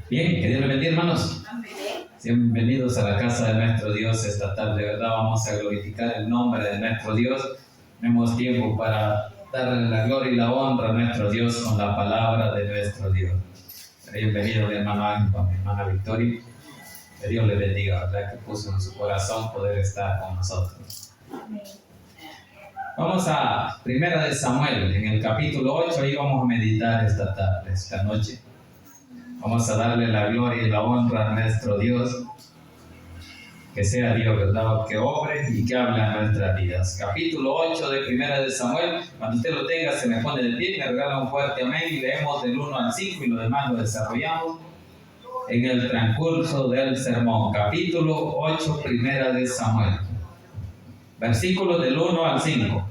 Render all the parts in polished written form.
Bien, que Dios les bendiga, hermanos. Bienvenidos a la casa de nuestro Dios esta tarde, ¿verdad? Vamos a glorificar el nombre de nuestro Dios. Tenemos tiempo para darle la gloria y la honra a nuestro Dios con la palabra de nuestro Dios. Bienvenido mi hermano Ángel, mi hermana Victoria. Que Dios le bendiga, ¿verdad? Que puso en su corazón poder estar con nosotros. Vamos a Primera de Samuel, en el capítulo 8, ahí vamos a meditar esta tarde, esta noche. Vamos a darle la gloria y la honra a nuestro Dios. Que sea Dios, ¿verdad? Que obre y que hable a nuestras vidas. Capítulo 8 de Primera de Samuel. Cuando usted lo tenga, se me pone de pie, me regala un fuerte amén y leemos del 1 al 5 y lo demás lo desarrollamos en el transcurso del sermón. Capítulo 8, Primera de Samuel. Versículos del 1 al 5.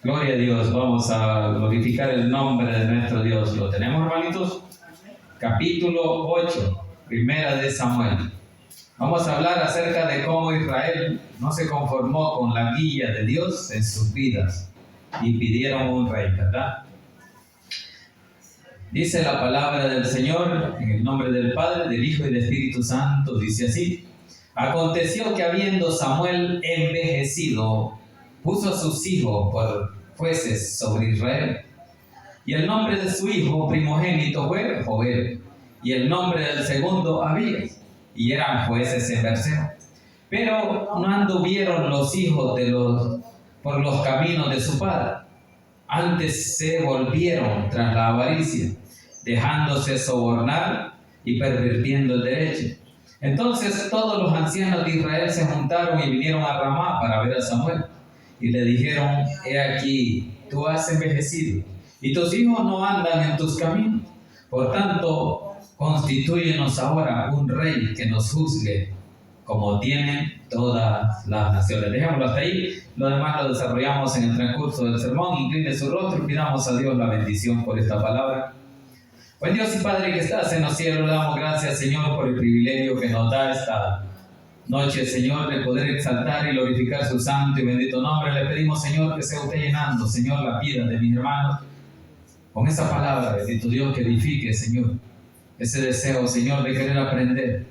Gloria a Dios, vamos a glorificar el nombre de nuestro Dios. ¿Lo tenemos, hermanitos? Capítulo 8, Primera de Samuel. Vamos a hablar acerca de cómo Israel no se conformó con la guía de Dios en sus vidas y pidieron un rey, ¿verdad? Dice la palabra del Señor, en el nombre del Padre, del Hijo y del Espíritu Santo, dice así: Aconteció que habiendo Samuel envejecido, puso a sus hijos por jueces sobre Israel. Y el nombre de su hijo primogénito fue Joel, y el nombre del segundo Abías, y eran jueces en Berseba. Pero no anduvieron los hijos por los caminos de su padre, antes se volvieron tras la avaricia, dejándose sobornar y pervirtiendo el derecho. Entonces todos los ancianos de Israel se juntaron y vinieron a Ramá para ver a Samuel. Y le dijeron: he aquí, tú has envejecido, y tus hijos no andan en tus caminos. Por tanto, constitúyenos ahora un rey que nos juzgue, como tienen todas las naciones. Dejémoslo hasta ahí, lo demás lo desarrollamos en el transcurso del sermón. Incline su rostro y pidamos a Dios la bendición por esta palabra. Buen Dios y Padre que estás en los cielos, le damos gracias, Señor, por el privilegio que nos da esta noche, Señor, de poder exaltar y glorificar su santo y bendito nombre. Le pedimos, Señor, que sea usted llenando, Señor, la vida de mis hermanos con esa palabra, bendito Dios, que edifique, Señor, ese deseo, Señor, de querer aprender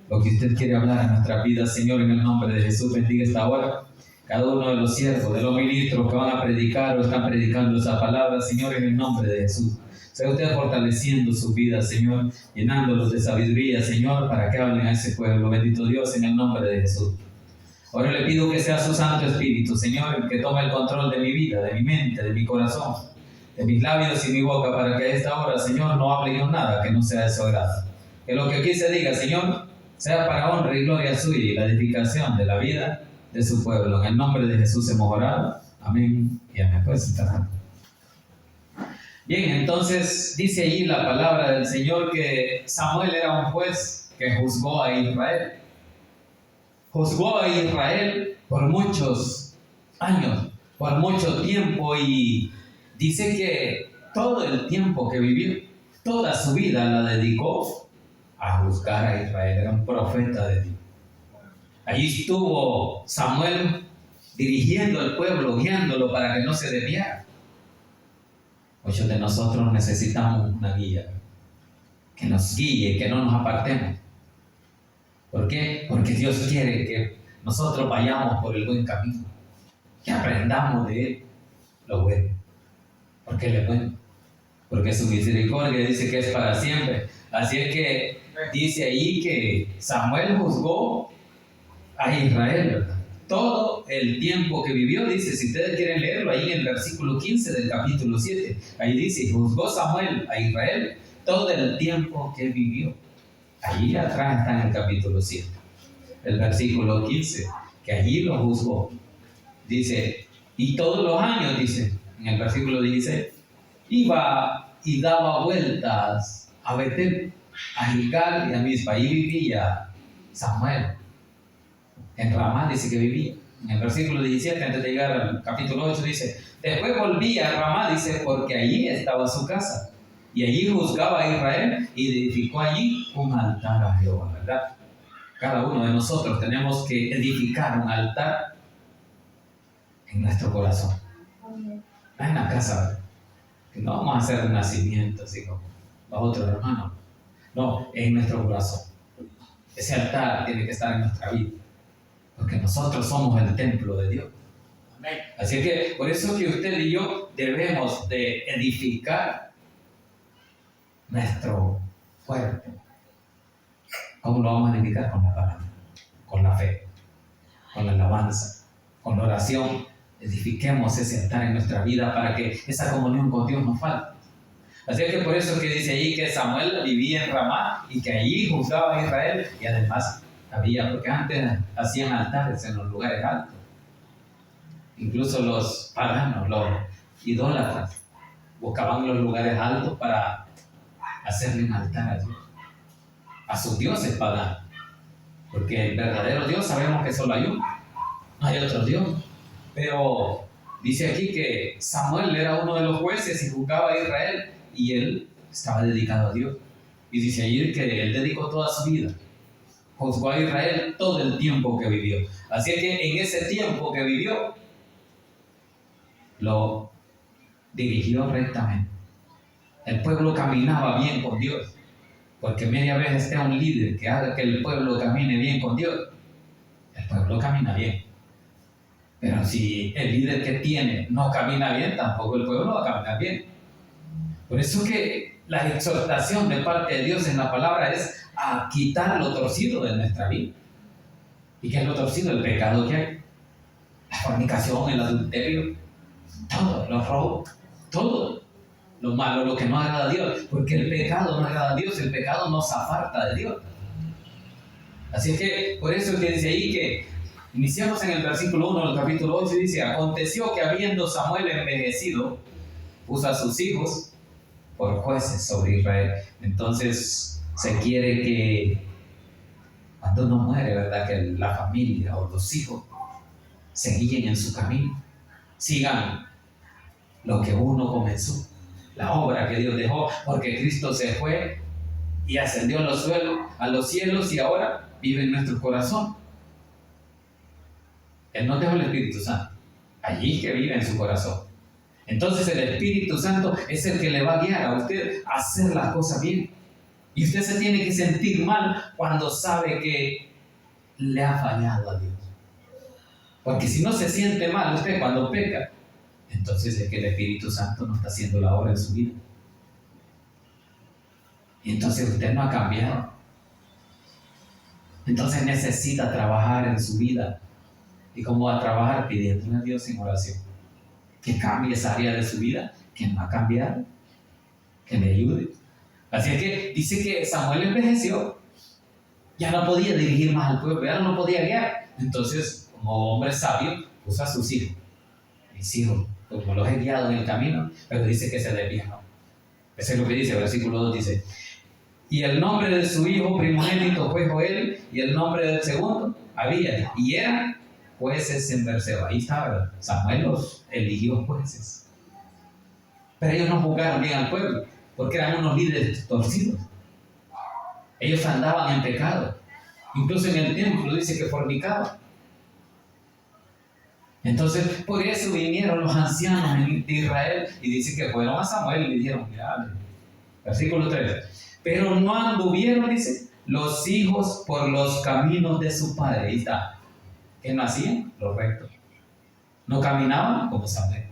lo que usted quiere hablar en nuestra vida, Señor, en el nombre de Jesús. Bendiga esta hora cada uno de los siervos, de los ministros que van a predicar o están predicando esa palabra, Señor, en el nombre de Jesús. Sea usted fortaleciendo su vida, Señor, llenándolos de sabiduría, Señor, para que hablen a ese pueblo. Bendito Dios, en el nombre de Jesús. Ahora le pido que sea su Santo Espíritu, Señor, el que tome el control de mi vida, de mi mente, de mi corazón, de mis labios y mi boca, para que a esta hora, Señor, no hable yo nada que no sea de su agrado. Que lo que aquí se diga, Señor, sea para honra y gloria suya y la edificación de la vida de su pueblo. En el nombre de Jesús hemos orado. Amén y amén. Puedes sentar. Bien, entonces dice allí la palabra del Señor que Samuel era un juez que juzgó a Israel. Juzgó a Israel por muchos años, por mucho tiempo, y dice que todo el tiempo que vivió, toda su vida la dedicó a juzgar a Israel. Era un profeta de Dios. Allí estuvo Samuel dirigiendo al pueblo, guiándolo para que no se desviara. Muchos de nosotros necesitamos una guía que nos guíe, que no nos apartemos. ¿Por qué? Porque Dios quiere que nosotros vayamos por el buen camino, que aprendamos de Él lo bueno, porque Él es bueno, porque su misericordia dice que es para siempre. Así es que dice ahí que Samuel juzgó a Israel, ¿verdad? Todo el tiempo que vivió, dice, si ustedes quieren leerlo, ahí en el versículo 15 del capítulo 7, ahí dice: juzgó Samuel a Israel todo el tiempo que vivió. Allí atrás está en el capítulo 7, el versículo 15, que allí lo juzgó. Dice, y todos los años, dice, en el versículo 16, iba y daba vueltas a Betel, a Gilgal y a Mizpa. Ahí vivía Samuel. En Ramá dice que vivía. En el versículo 17, antes de llegar al capítulo 8, dice: después volvía a Ramá, dice, porque allí estaba su casa. Y allí juzgaba a Israel y edificó allí un altar a Jehová, ¿verdad? cada uno de nosotros tenemos que edificar un altar en nuestro corazón. No en la casa, que no vamos a hacer un nacimiento así como los otros hermanos. No, en nuestro corazón. Ese altar tiene que estar en nuestra vida, porque nosotros somos el templo de Dios. Así que por eso que usted y yo debemos de edificar nuestro cuerpo. ¿Cómo lo vamos a edificar? Con la palabra, con la fe, con la alabanza, con la oración. Edifiquemos ese altar en nuestra vida para que esa comunión con Dios no falte. Así que por eso que dice ahí que Samuel vivía en Ramá y que allí juzgaba a Israel, y además había, porque antes hacían altares en los lugares altos. Incluso los paganos, los idólatras, buscaban los lugares altos para hacerle un altar a Dios, a sus dioses paganos. Porque el verdadero Dios sabemos que solo hay uno, no hay otro Dios. Pero dice aquí que Samuel era uno de los jueces y juzgaba a Israel, y él estaba dedicado a Dios. Y dice allí que él dedicó toda su vida, juzgó a Israel todo el tiempo que vivió. Así que en ese tiempo que vivió, lo dirigió rectamente. El pueblo caminaba bien con Dios, porque media vez esté un líder que haga que el pueblo camine bien con Dios, el pueblo camina bien. Pero si el líder que tiene no camina bien, tampoco el pueblo va a caminar bien. Por eso que la exhortación de parte de Dios en la palabra es a quitar lo torcido de nuestra vida. ¿Y qué es lo torcido? El pecado que hay. La fornicación, el adulterio, todo, los robos, todo lo malo, lo que no agrada a Dios. Porque el pecado no agrada a Dios, el pecado nos aparta de Dios. Así es que por eso es que dice ahí que iniciamos en el versículo 1 del capítulo 8 y dice: aconteció que habiendo Samuel envejecido, puso a sus hijos por jueces sobre Israel. Entonces se quiere que cuando uno muere, ¿verdad?, que la familia o los hijos se guíen en su camino, sigan lo que uno comenzó, la obra que Dios dejó, porque Cristo se fue y ascendió a los cielos y ahora vive en nuestro corazón. Él no dejó el Espíritu Santo, allí que vive en su corazón. Entonces el Espíritu Santo es el que le va a guiar a usted a hacer las cosas bien. Y usted se tiene que sentir mal cuando sabe que le ha fallado a Dios. Porque si no se siente mal usted cuando peca, entonces es que el Espíritu Santo no está haciendo la obra en su vida. Y entonces usted no ha cambiado. Entonces necesita trabajar en su vida. ¿Y cómo va a trabajar? Pidiéndole a Dios en oración que cambie esa área de su vida que no ha cambiado, que le ayude. Así es que dice que Samuel envejeció, ya no podía dirigir más al pueblo, ya no lo podía guiar. Entonces, como hombre sabio, puso a sus hijos. Mis hijos, como los he guiado en el camino, pero dice que se desviaron. Eso es lo que dice, el versículo 2 dice: y el nombre de su hijo primogénito fue Joel, y el nombre del segundo, Abías, y eran jueces en Berseba. Ahí estaba, Samuel los eligió jueces. Pero ellos no juzgaron bien al pueblo, porque eran unos líderes torcidos. Ellos andaban en pecado. Incluso en el templo dice que fornicaban. Entonces, por eso vinieron los ancianos de Israel y dice que fueron a Samuel y le dijeron: mira, versículo 3. Pero no anduvieron, dice, los hijos por los caminos de su padre. Ahí está. ¿Qué no hacían? Lo recto. No caminaban como Samuel.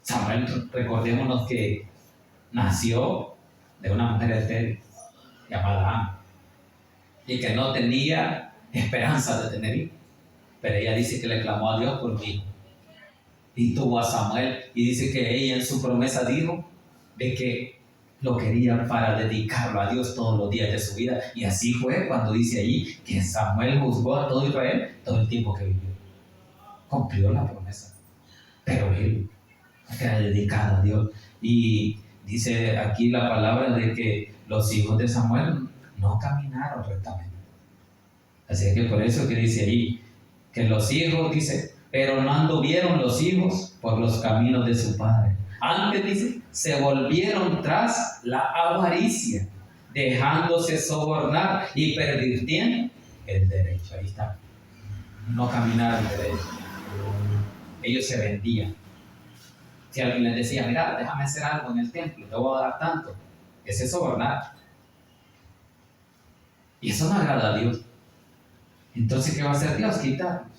Samuel, recordémonos que nació de una mujer estéril llamada Ana, y que no tenía esperanza de tener hijos. Pero ella dice que le clamó a Dios por un hijo. Y tuvo a Samuel, y dice que ella en su promesa dijo de que lo quería para dedicarlo a Dios todos los días de su vida. Y así fue cuando dice allí que Samuel juzgó a todo Israel todo el tiempo que vivió. Cumplió la promesa. Pero él era dedicado a Dios. Y dice aquí la palabra de que los hijos de Samuel no caminaron rectamente. Así que por eso que dice ahí que los hijos, dice, pero no anduvieron los hijos por los caminos de su padre. Antes, dice, se volvieron tras la avaricia dejándose sobornar y pervirtiendo el derecho. Ahí está. No caminar el derecho. Ellos se vendían. Si alguien les decía, mira, déjame hacer algo en el templo, te voy a dar tanto. Ese es sobornar. Y eso no agrada a Dios. Entonces, ¿qué va a hacer Dios? Quitarnos.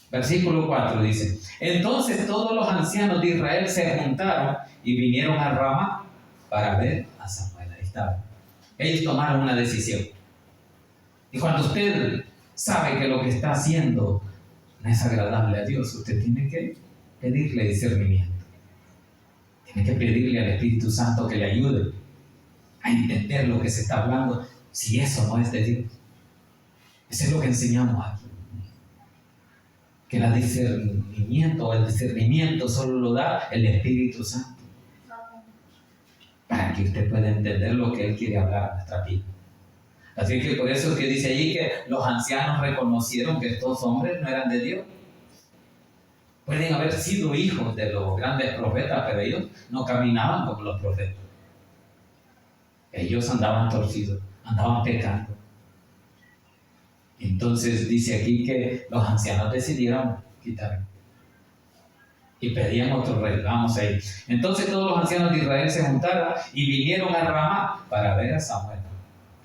Versículo 4 dice, entonces todos los ancianos de Israel se juntaron y vinieron a Ramá para ver a Samuel. Ahí estaba. Ellos tomaron una decisión. Y cuando usted sabe que lo que está haciendo no es agradable a Dios, usted tiene que pedirle discernimiento. Tiene que pedirle al Espíritu Santo que le ayude a entender lo que se está hablando, si eso no es de Dios. Eso es lo que enseñamos aquí. Que el discernimiento solo lo da el Espíritu Santo. Para que usted pueda entender lo que Él quiere hablar a nuestra vida. Así que por eso es que dice allí que los ancianos reconocieron que estos hombres no eran de Dios. Pueden haber sido hijos de los grandes profetas, pero ellos no caminaban como los profetas. Ellos andaban torcidos, andaban pecando. Entonces dice aquí que los ancianos decidieron quitarlo. Y pedían otro rey. Vamos ahí. Entonces todos los ancianos de Israel se juntaron y vinieron a Ramá para ver a Samuel.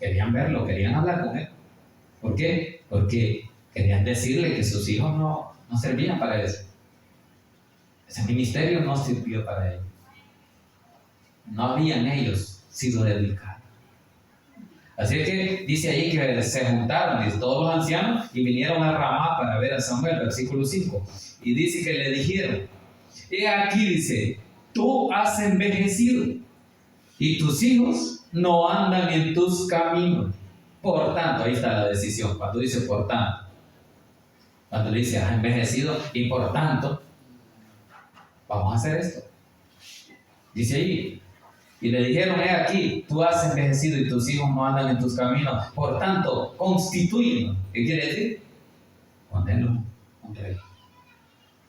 Querían verlo, querían hablar con él. ¿Por qué? Porque querían decirle que sus hijos no servían para eso. Ese ministerio no sirvió para ellos. No habían ellos sido dedicados. Así que dice ahí que se juntaron, dice, todos los ancianos y vinieron a Ramá para ver a Samuel, versículo 5. Y dice que le dijeron, he aquí, dice, tú has envejecido y tus hijos no andan en tus caminos. Por tanto, ahí está la decisión, cuando dice por tanto. Cuando le dice, has envejecido y por tanto, vamos a hacer esto. Dice ahí, y le dijeron, he aquí, tú has envejecido y tus hijos no andan en tus caminos. Por tanto, constitúyenos. ¿Qué quiere decir? Ponernos un rey.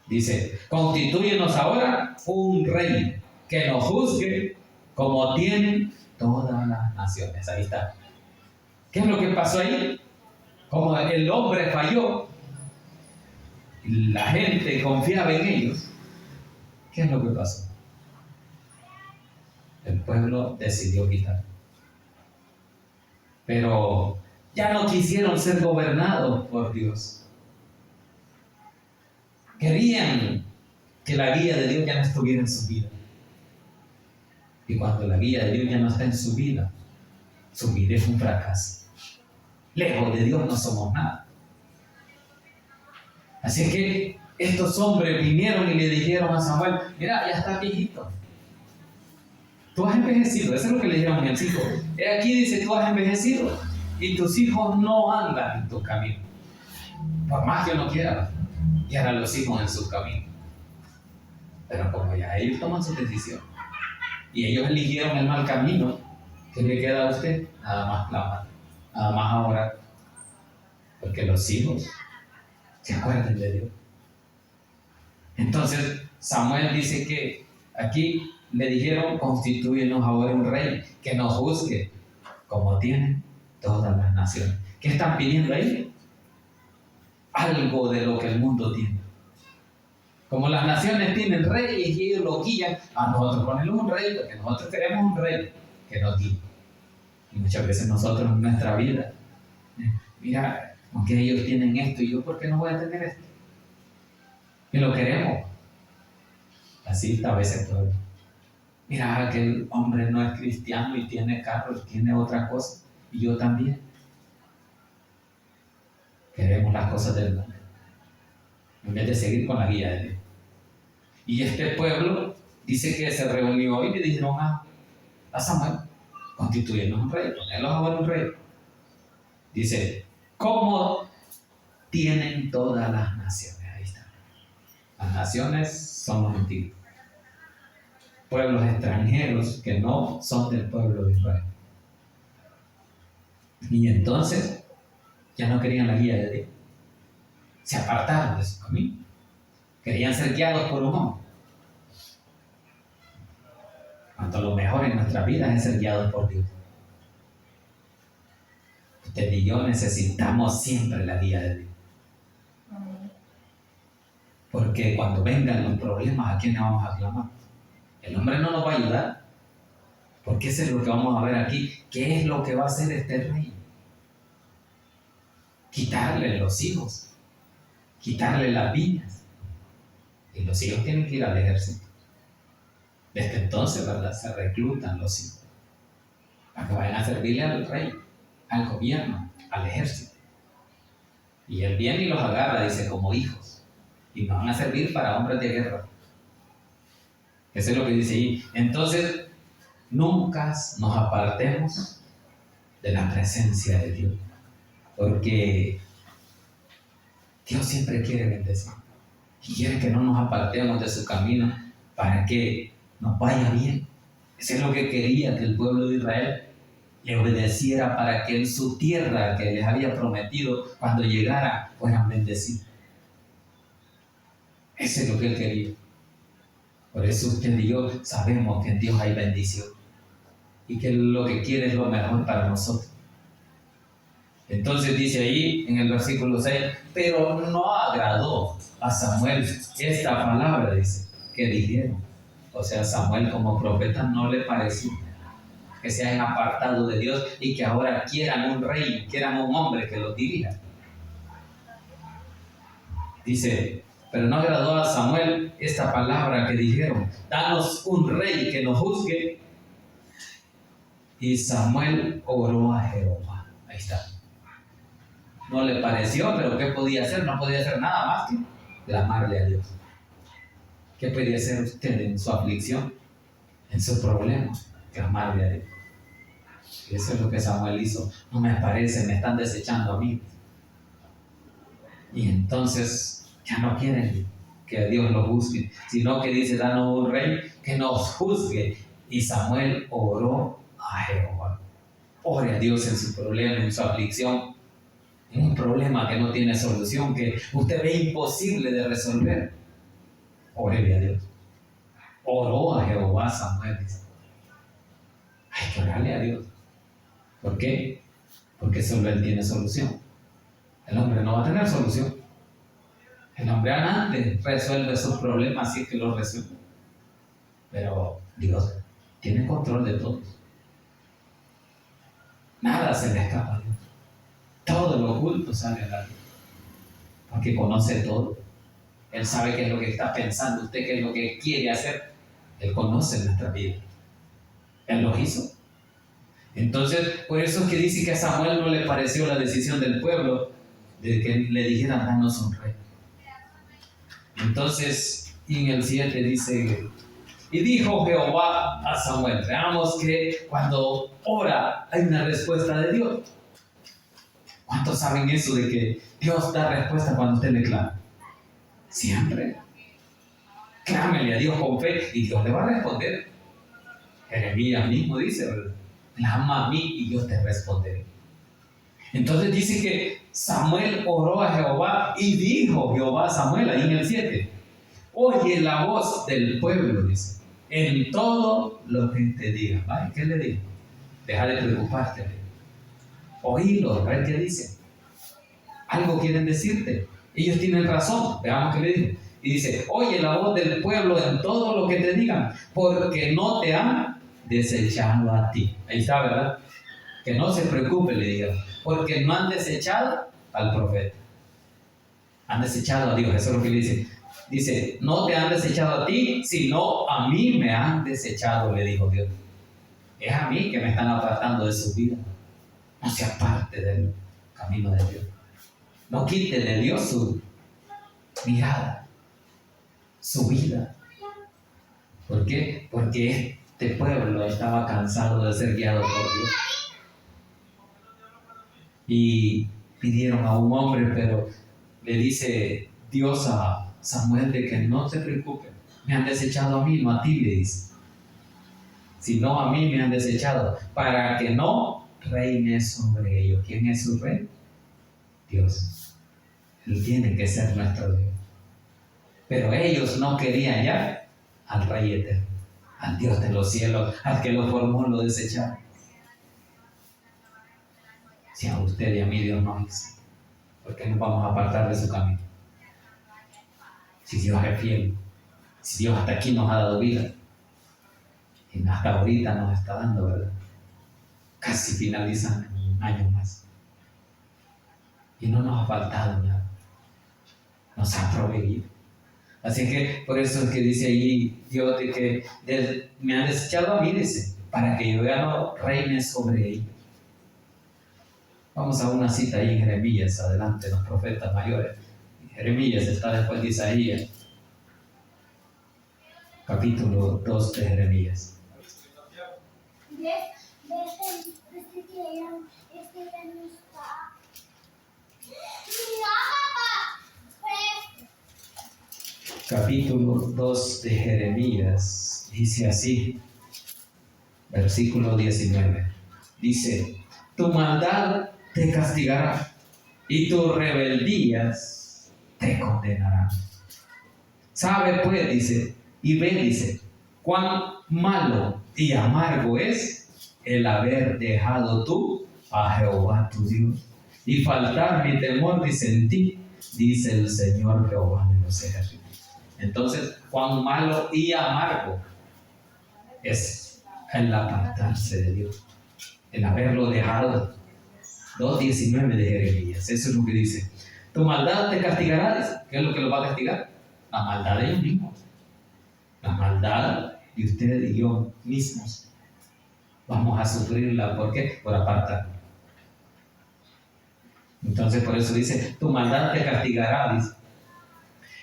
Dice, constitúyenos ahora un rey que nos juzgue como tienen todas las naciones. Ahí está. ¿Qué es lo que pasó ahí? Como el hombre falló, la gente confiaba en ellos. ¿Qué es lo que pasó? El pueblo decidió quitar. Pero ya no quisieron ser gobernados por Dios. Querían que la guía de Dios ya no estuviera en su vida. Y cuando la guía de Dios ya no está en su vida es un fracaso. Lejos de Dios no somos nada. Así es que estos hombres vinieron y le dijeron a Samuel, mira, ya está viejito. Tú has envejecido, eso es lo que le dijeron a mis hijos. Aquí dice, tú has envejecido y tus hijos no andan en tu camino. Por más que uno quiera, guiar a los hijos en sus caminos. Pero como ya ellos toman su decisión y ellos eligieron el mal camino, ¿qué le queda a usted? Nada más clamar, nada más ahora. Porque los hijos se acuerdan de Dios. Entonces Samuel dice que aquí le dijeron, constitúyenos ahora un rey que nos juzgue como tienen todas las naciones. ¿Qué están pidiendo ahí? Algo de lo que el mundo tiene. Como las naciones tienen reyes y ellos lo guían, a nosotros ponemos un rey porque nosotros queremos un rey que nos guíe. Y muchas veces nosotros en nuestra vida, mira, aunque ellos tienen esto y yo, ¿por qué no voy a tener esto? Y lo queremos. Así está a veces todo. Mira, aquel hombre no es cristiano y tiene carros, tiene otra cosa, y yo también. Queremos las cosas del mundo, en vez de seguir con la guía de Dios. Y este pueblo dice que se reunió y le dijeron a Samuel, constituyendo un rey, ponerlos ahora un rey. Dice, ¿cómo tienen todas las naciones? Ahí está. Las naciones son los antiguos. Pueblos extranjeros que no son del pueblo de Israel. Y entonces ya no querían la guía de Dios. Se apartaron de su camino. Querían ser guiados por un hombre. Cuanto lo mejor en nuestra vida es ser guiados por Dios. Usted y yo necesitamos siempre la guía de Dios. Porque cuando vengan los problemas, ¿a quién le vamos a clamar? El hombre no nos va a ayudar. Porque eso es lo que vamos a ver aquí. ¿Qué es lo que va a hacer este rey? Quitarle los hijos, quitarle las viñas. Y los hijos tienen que ir al ejército. Desde entonces, ¿verdad? Se reclutan los hijos para que vayan a servirle al rey, al gobierno, al ejército. Y él viene y los agarra, dice, como hijos. Y nos van a servir para hombres de guerra. Eso es lo que dice ahí. Entonces, nunca nos apartemos de la presencia de Dios. Porque Dios siempre quiere bendecir. Y quiere que no nos apartemos de su camino para que nos vaya bien. Eso es lo que quería, que el pueblo de Israel le obedeciera para que en su tierra que les había prometido, cuando llegara, fueran bendecidos. Eso es lo que él quería. Por eso usted y yo sabemos que en Dios hay bendición y que lo que quiere es lo mejor para nosotros. Entonces dice ahí en el versículo 6, pero no agradó a Samuel esta palabra, dice, que dijeron. O sea, Samuel como profeta no le pareció que se hayan apartado de Dios y que ahora quieran un rey, quieran un hombre que los dirija. Dice, pero no agradó a Samuel esta palabra que dijeron, danos un rey que nos juzgue. Y Samuel oró a Jehová. Ahí está. No le pareció, pero ¿qué podía hacer? No podía hacer nada más que clamarle a Dios. ¿Qué podía hacer usted en su aflicción, en su problema? Clamarle a Dios. Y eso es lo que Samuel hizo. No me parece, me están desechando a mí. Y entonces ya no quieren que Dios los juzgue, sino que dice, danos un rey que nos juzgue. Y Samuel oró a Jehová. Ore a Dios en su problema, en su aflicción, en un problema que no tiene solución, que usted ve imposible de resolver. Órele a Dios. Oró a Jehová Samuel. Dice. Hay que orarle a Dios. ¿Por qué? Porque solo Él tiene solución. El hombre no va a tener solución. El hombre antes resuelve sus problemas si es que los resuelve. Pero Dios tiene control de todo. Nada se le escapa a Dios. Todo lo oculto sale a la luz. Porque conoce todo. Él sabe qué es lo que está pensando usted, qué es lo que quiere hacer. Él conoce nuestra vida. Él lo hizo. Entonces, por eso es que dice que a Samuel no le pareció la decisión del pueblo de que le dijeran, danos un rey. Entonces, en el 7 dice, y dijo Jehová a Samuel. Veamos que cuando ora hay una respuesta de Dios. ¿Cuántos saben eso de que Dios da respuesta cuando usted le clama? Siempre. Clámele a Dios con fe y Dios le va a responder. Jeremías mismo dice, clama a mí y yo te responderé. Entonces dice que Samuel oró a Jehová y dijo Jehová a Samuel, ahí en el 7, oye la voz del pueblo, dice, en todo lo que te diga. ¿Vale? ¿Qué le dijo? Deja de preocuparte. Oílo, a ver qué dice. Algo quieren decirte. Ellos tienen razón. Veamos qué le dijo. Y dice, oye la voz del pueblo en todo lo que te digan, porque no te han desechado a ti. Ahí está, ¿verdad? Que no se preocupe, le dijeron, porque no han desechado al profeta. Han desechado a Dios, eso es lo que le dice. Dice, no te han desechado a ti, sino a mí me han desechado, le dijo Dios. Es a mí que me están apartando de su vida. No se aparte del camino de Dios. No quite de Dios su mirada, su vida. ¿Por qué? Porque este pueblo estaba cansado de ser guiado por Dios. Y pidieron a un hombre, pero le dice Dios a Samuel de que no se preocupe. Me han desechado a mí, no a ti, le dice. Sino a mí me han desechado, para que no reine sobre ellos. ¿Quién es su rey? Dios. Él tiene que ser nuestro Dios. Pero ellos no querían ya al Rey eterno, al Dios de los cielos, al que lo formó, lo desecharon. Si a usted y a mí Dios nos dice, ¿por qué nos vamos a apartar de su camino? Si Dios es fiel, si Dios hasta aquí nos ha dado vida, y hasta ahorita nos está dando, ¿verdad? Casi finalizan un año más. Y no nos ha faltado nada. Nos ha proveído. Así que por eso es que dice ahí Dios de que me han desechado a mí, dice, para que yo ya no reine sobre ellos. Vamos a una cita ahí en Jeremías, adelante, los profetas mayores. Jeremías está después de Isaías, capítulo 2 de Jeremías. Capítulo 2 de Jeremías, dice así, versículo 19. Dice, tu maldad te castigará y tus rebeldías te condenarán. Sabe pues, dice, y ve, dice, cuán malo y amargo es el haber dejado tú a Jehová tu Dios y faltar mi temor, dice, en ti, dice el Señor Jehová de los ejércitos. Entonces, cuán malo y amargo es el apartarse de Dios, el haberlo dejado. 2:19 de Jeremías, eso es lo que dice. Tu maldad te castigará, dice. ¿Qué es lo que lo va a castigar? La maldad de ellos mismos. La maldad de ustedes y yo mismos. Vamos a sufrirla, ¿por qué? Por apartarnos. Entonces por eso dice, tu maldad te castigará, dice,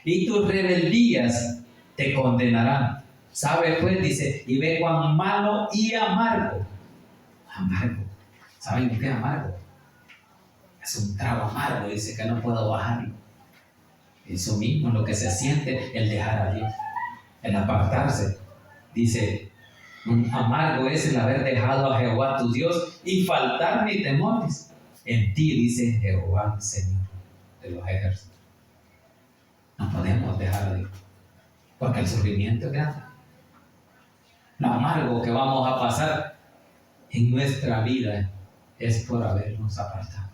y tus rebeldías te condenarán. ¿Sabe pues? Dice, y ve cuán malo y amargo. Amargo. ¿Saben qué es amargo? Es un trago amargo, dice, que no puedo bajarlo. Eso mismo es lo que se siente el dejar a Dios, el apartarse. Dice, un amargo es el haber dejado a Jehová tu Dios y faltar mi temor. En ti, dice Jehová, Señor de los ejércitos. No podemos dejar a Dios, porque el sufrimiento es grande. Lo amargo que vamos a pasar en nuestra vida es por habernos apartado.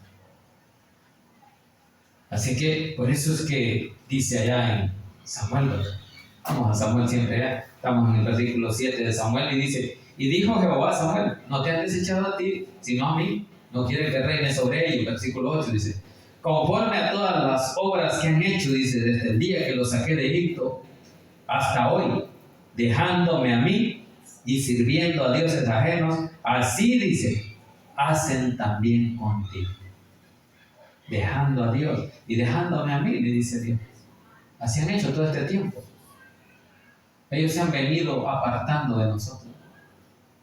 Así que por eso es que dice allá en Samuel, vamos a Samuel siempre allá, estamos en el versículo 7 de Samuel y dice, y dijo Jehová a Samuel, no te han desechado a ti, sino a mí, no quieren que reine sobre ellos. Versículo 8 dice, conforme a todas las obras que han hecho, dice, desde el día que los saqué de Egipto hasta hoy, dejándome a mí y sirviendo a dioses ajenos, así dice, hacen también contigo. Dejando a Dios y dejándome a mí, le dice Dios. Así han hecho todo este tiempo. Ellos se han venido apartando de nosotros,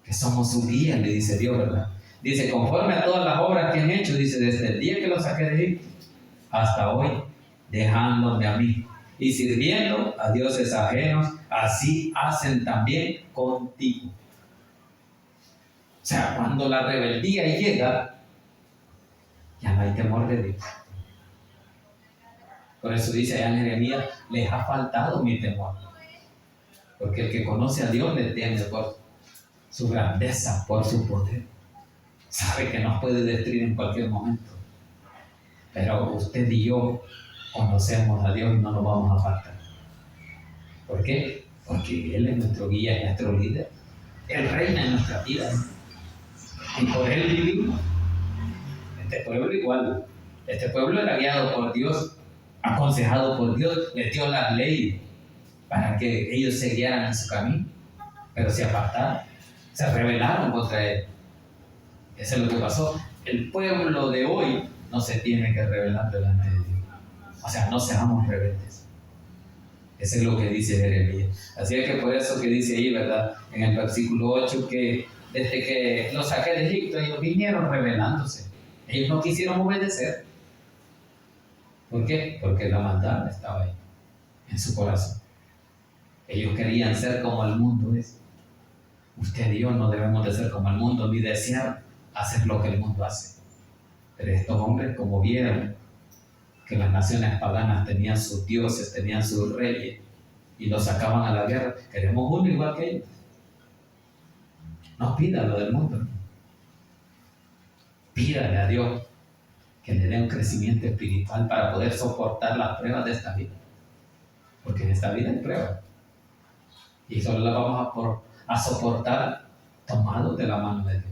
que somos su guía, le dice Dios, ¿verdad? Dice, conforme a todas las obras que han hecho, dice, desde el día que los saqué de Egipto hasta hoy, dejándome a mí y sirviendo a dioses ajenos, así hacen también contigo. O sea, cuando la rebeldía llega, ya no hay temor de Dios. Por eso dice allá en Jeremías, les ha faltado mi temor. Porque el que conoce a Dios le teme por su grandeza, por su poder. Sabe que nos puede destruir en cualquier momento. Pero usted y yo conocemos a Dios y no nos vamos a apartar. ¿Por qué? Porque Él es nuestro guía, es nuestro líder. Él reina en nuestra vida. Y por Él vivimos. Este pueblo igual. Este pueblo era guiado por Dios, aconsejado por Dios, les dio las leyes para que ellos se guiaran en su camino. Pero se apartaron, se rebelaron contra Él. Eso es lo que pasó. El pueblo de hoy no se tiene que rebelar delante de Dios. O sea, no seamos rebeldes. Eso es lo que dice Jeremías. Así es que por eso que dice ahí, ¿verdad? En el versículo 8, que desde que los saqué de Egipto, ellos vinieron rebelándose. Ellos no quisieron obedecer. ¿Por qué? Porque la maldad estaba ahí, en su corazón. Ellos querían ser como el mundo es. Usted y yo no debemos de ser como el mundo, ni desear hacer lo que el mundo hace. Pero estos hombres, como vieron que las naciones paganas tenían sus dioses, tenían sus reyes, y los sacaban a la guerra, queremos uno igual que ellos. No pida lo del mundo. Pídale a Dios que le dé un crecimiento espiritual para poder soportar las pruebas de esta vida. Porque en esta vida hay pruebas. Y solo las vamos a soportar tomados de la mano de Dios.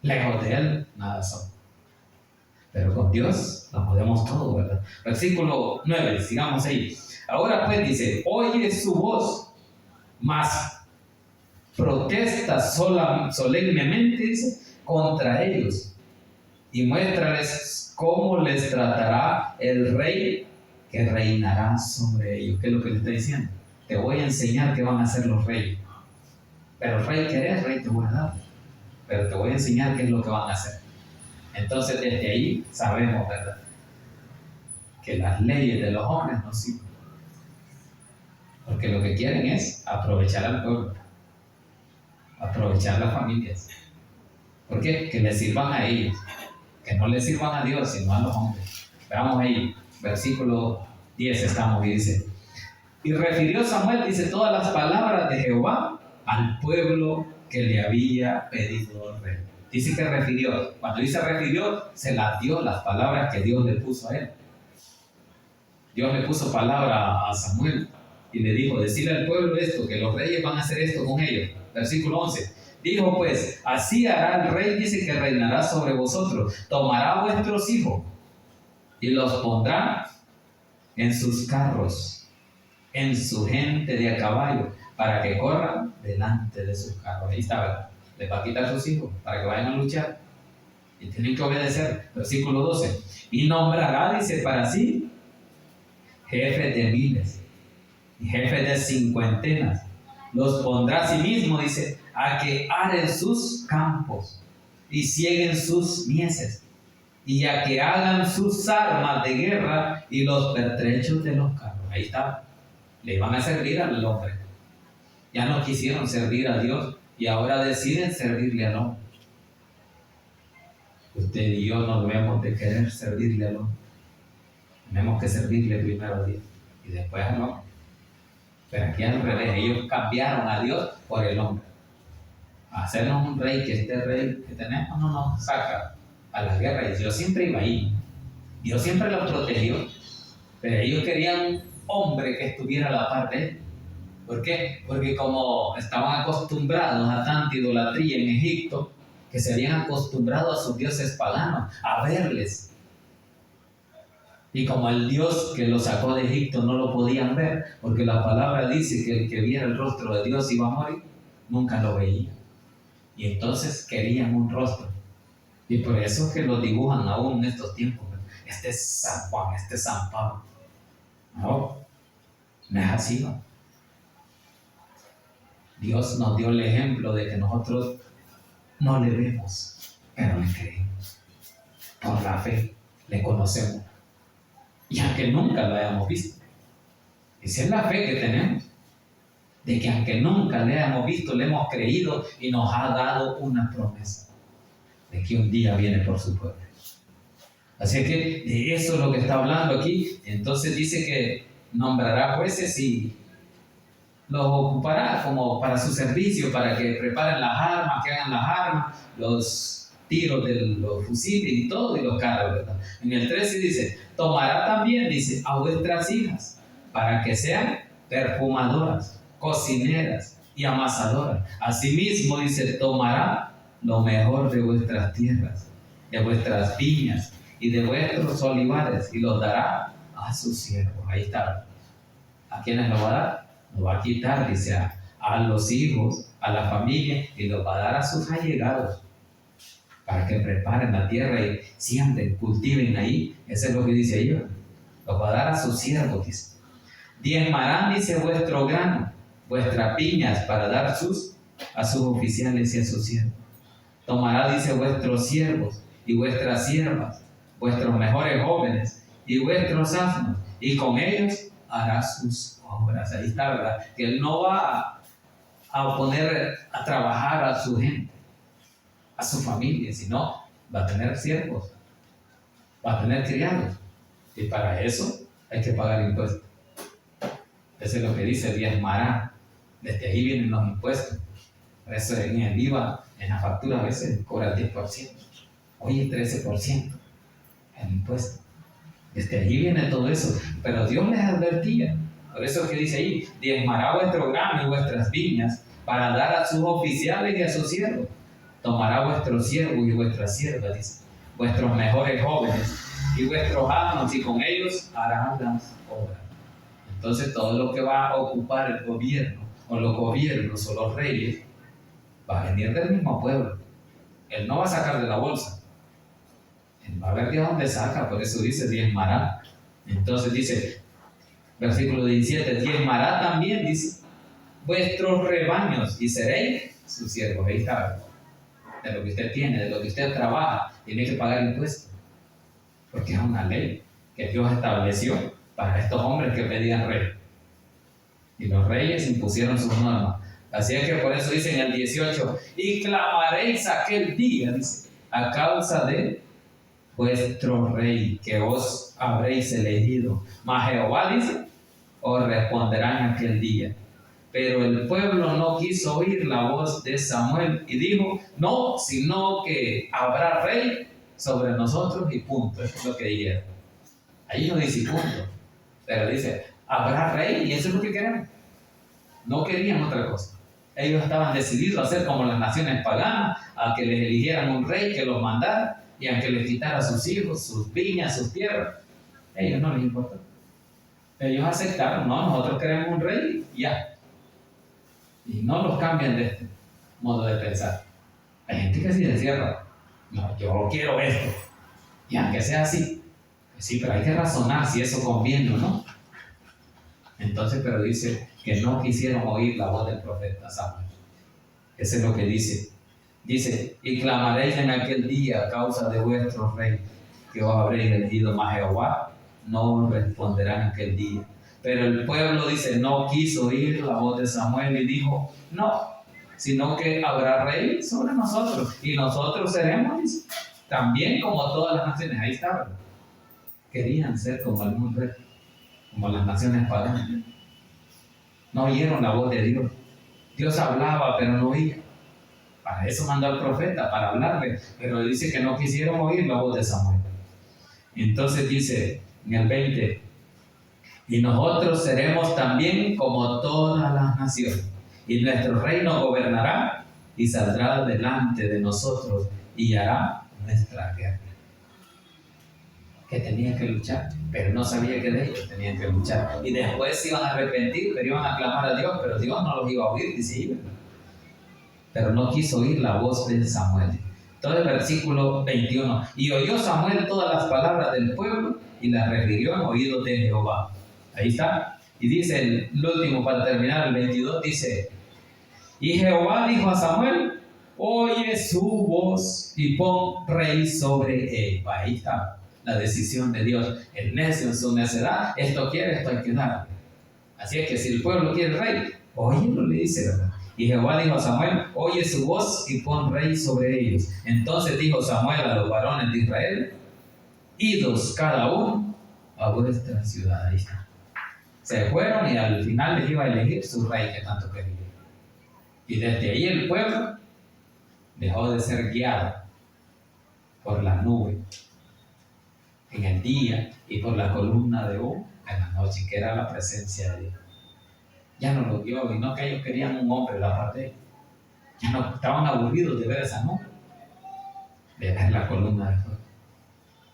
Lejos de Él, nada somos. Pero con Dios lo podemos todo, ¿verdad? Versículo 9, sigamos ahí. Ahora pues dice, oye su voz, mas protesta solemnemente, dice, contra ellos, y muéstrales cómo les tratará el rey que reinará sobre ellos. ¿Qué es lo que le está diciendo? Te voy a enseñar qué van a hacer los reyes. Pero el rey que eres, rey te voy a dar. Pero te voy a enseñar qué es lo que van a hacer. Entonces desde ahí sabemos, ¿verdad?, que las leyes de los hombres no sirven. Porque lo que quieren es aprovechar al pueblo, aprovechar las familias. ¿Por qué? Que les sirvan a ellos, que no les sirvan a Dios, sino a los hombres. Veamos ahí, versículo 10 estamos y dice, y refirió Samuel, dice, todas las palabras de Jehová al pueblo que le había pedido el rey. Dice que refirió. Cuando dice refirió, se las dio las palabras que Dios le puso a él. Dios le puso palabra a Samuel y le dijo, decirle al pueblo esto, que los reyes van a hacer esto con ellos. Versículo 11. Dijo pues, así hará el rey, dice, que reinará sobre vosotros. Tomará vuestros hijos y los pondrá en sus carros, en su gente de a caballo, para que corran delante de sus carros. Ahí está, ¿verdad? Les va a quitar sus hijos para que vayan a luchar. Y tienen que obedecer. Versículo 12. Y nombrará, dice, para sí jefes de miles y jefes de cincuentenas. Los pondrá a sí mismo, dice, a que aren sus campos y cieguen sus mieses, y a que hagan sus armas de guerra y los pertrechos de los carros. Ahí está. Le van a servir al hombre. Ya no quisieron servir a Dios y ahora deciden servirle al hombre. Usted y yo no debemos de querer servirle al hombre. Tenemos que servirle primero a Dios y después al hombre. Pero aquí al revés, ellos cambiaron a Dios por el hombre. Hacernos un rey, que este rey que tenemos no nos saca a la guerra. Y Dios siempre iba ahí. Dios siempre los protegió. Pero ellos querían un hombre que estuviera a la par de él. ¿Por qué? Porque como estaban acostumbrados a tanta idolatría en Egipto, que se habían acostumbrado a sus dioses paganos, a verles. Y como el Dios que los sacó de Egipto no lo podían ver, porque la palabra dice que el que viera el rostro de Dios iba a morir, nunca lo veía. Y entonces querían un rostro. Y por eso es que lo dibujan aún en estos tiempos. Este es San Juan, este es San Pablo. No es así, ¿no? Dios nos dio el ejemplo de que nosotros no le vemos, pero le creemos. Por la fe le conocemos. Y aunque nunca lo hayamos visto. Esa es la fe que tenemos. De que aunque nunca le hayamos visto, le hemos creído y nos ha dado una promesa. De que un día viene por su pueblo. Así que de eso es lo que está hablando aquí. Entonces dice que nombrará jueces y los ocupará como para su servicio, para que preparen las armas, que hagan las armas, los tiros de los fusiles y todo, y los carros, ¿verdad? En el 13 dice, tomará también, dice, a vuestras hijas, para que sean perfumadoras, cocineras y amasadoras. Asimismo, dice, tomará lo mejor de vuestras tierras, de vuestras viñas y de vuestros olivares, y los dará a sus siervos. Ahí está. ¿A quiénes lo va a dar? Lo va a quitar, dice, a los hijos, a la familia, y los va a dar a sus allegados, para que preparen la tierra y siembren, cultiven ahí. Eso es lo que dice ellos. Los va a dar a sus siervos, dice. Diezmarán, dice, vuestro grano, vuestras viñas, para dar a sus oficiales y a sus siervos. Tomará, dice, vuestros siervos y vuestras siervas, vuestros mejores jóvenes y vuestros asnos, y con ellos hará sus obras. Ahí está, ¿verdad? Que él no va a poner a trabajar a su gente, a su familia, sino va a tener siervos, va a tener criados, y para eso hay que pagar impuestos. Eso es lo que dice, diezmará. Desde ahí vienen los impuestos. Por eso en el IVA, en la factura, a veces cobra el 10%, hoy el 13%. el impuesto. Desde allí viene todo eso. Pero Dios les advertía. Por eso es que dice ahí, diezmará vuestro grano y vuestras viñas para dar a sus oficiales y a sus siervos. Tomará vuestros siervos y vuestras siervas, dice, vuestros mejores jóvenes y vuestros asnos, y con ellos harán las obras. Entonces todo lo que va a ocupar el gobierno, o los gobiernos, o los reyes, va a venir del mismo pueblo. Él no va a sacar de la bolsa. Él va a ver de dónde saca, por eso dice diezmará. Entonces dice, versículo 17, diezmará también, dice, vuestros rebaños y seréis sus siervos. Ahí está, de lo que usted tiene, de lo que usted trabaja, tiene que pagar impuestos. Porque es una ley que Dios estableció para estos hombres que pedían rey. Y los reyes impusieron sus normas. Así es que por eso dice en el 18, y clamaréis aquel día, dice, a causa de vuestro rey que os habréis elegido. Mas Jehová dice, os responderán aquel día. Pero el pueblo no quiso oír la voz de Samuel y dijo, no, sino que habrá rey sobre nosotros y punto. Eso es lo que dijeron. Ahí no dice punto, pero dice, habrá rey y eso es lo que queremos. No querían otra cosa. Ellos estaban decididos a hacer como las naciones paganas, a que les eligieran un rey que los mandara y a que les quitara sus hijos, sus viñas, sus tierras. A ellos no les importó. Ellos aceptaron, no, nosotros queremos un rey y ya. Y no los cambian de este modo de pensar. Hay gente que se encierra. No, yo quiero esto. Y aunque sea así, pues sí, pero hay que razonar si eso conviene o no. Entonces, pero dice que no quisieron oír la voz del profeta Samuel. Eso es lo que dice. Dice, y clamaréis en aquel día a causa de vuestro rey, que os habréis elegido, mas Jehová no os responderá en aquel día. Pero el pueblo, dice, no quiso oír la voz de Samuel y dijo, no, sino que habrá rey sobre nosotros y nosotros seremos, dice, también como todas las naciones. Ahí está, ¿verdad? Querían ser como algún rey, como las naciones paganas. No oyeron la voz de Dios. Dios hablaba, pero no oía. Para eso mandó al profeta, para hablarle, pero dice que no quisieron oír la voz de Samuel. Entonces dice en el 20, y nosotros seremos también como todas las naciones, y nuestro reino gobernará y saldrá delante de nosotros y hará nuestra guerra. Que tenían que luchar, pero no sabía que de ellos tenían que luchar. Y después se iban a arrepentir, pero iban a clamar a Dios, pero Dios no los iba a oír, dice, pero no quiso oír la voz de Samuel. Entonces, versículo 21, y oyó Samuel todas las palabras del pueblo y las refirió en oídos de Jehová. Ahí está. Y dice el último, para terminar, el 22, dice, y Jehová dijo a Samuel, oye su voz y pon rey sobre él. Ahí está la decisión de Dios. El necio en su necedad, esto quiere, esto hay que dar. Así es que si el pueblo quiere rey, óyelo, le dice, ¿verdad? Y Jehová dijo a Samuel, oye su voz y pon rey sobre ellos. Entonces dijo Samuel a los varones de Israel, idos cada uno a vuestra ciudad. Ahí está. Se fueron y al final les iba a elegir su rey que tanto quería. Y desde ahí el pueblo dejó de ser guiado por la nube en el día y por la columna de humo en la noche, que era la presencia de Dios. Ya no lo vio, y no que ellos querían un hombre de la parte de ellos. Ya no estaban aburridos de ver esa nube, de ver la columna de fuego,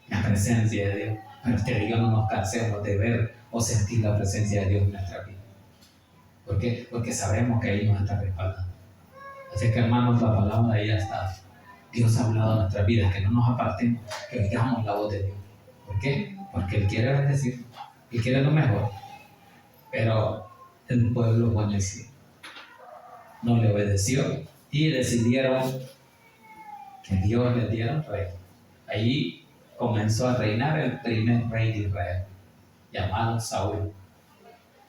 la presencia de Dios. Pero usted y yo no nos cansemos de ver o sentir la presencia de Dios en nuestra vida. ¿Por qué? Porque sabemos que ahí nos está respaldando. Así que, hermanos, la palabra ahí ya está. Dios ha hablado en nuestras vidas, que no nos apartemos, que oigamos la voz de Dios. ¿Por qué? Porque Él quiere bendecir y quiere lo mejor. Pero el pueblo obedeció, no le obedeció y decidieron que Dios les diera un rey. Allí comenzó a reinar el primer rey de Israel, llamado Saúl,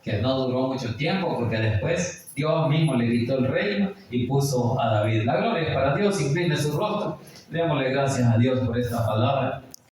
que no duró mucho tiempo porque después Dios mismo le quitó el reino y puso a David. La gloria es para Dios, incline su rostro. Démosle gracias a Dios por esta palabra.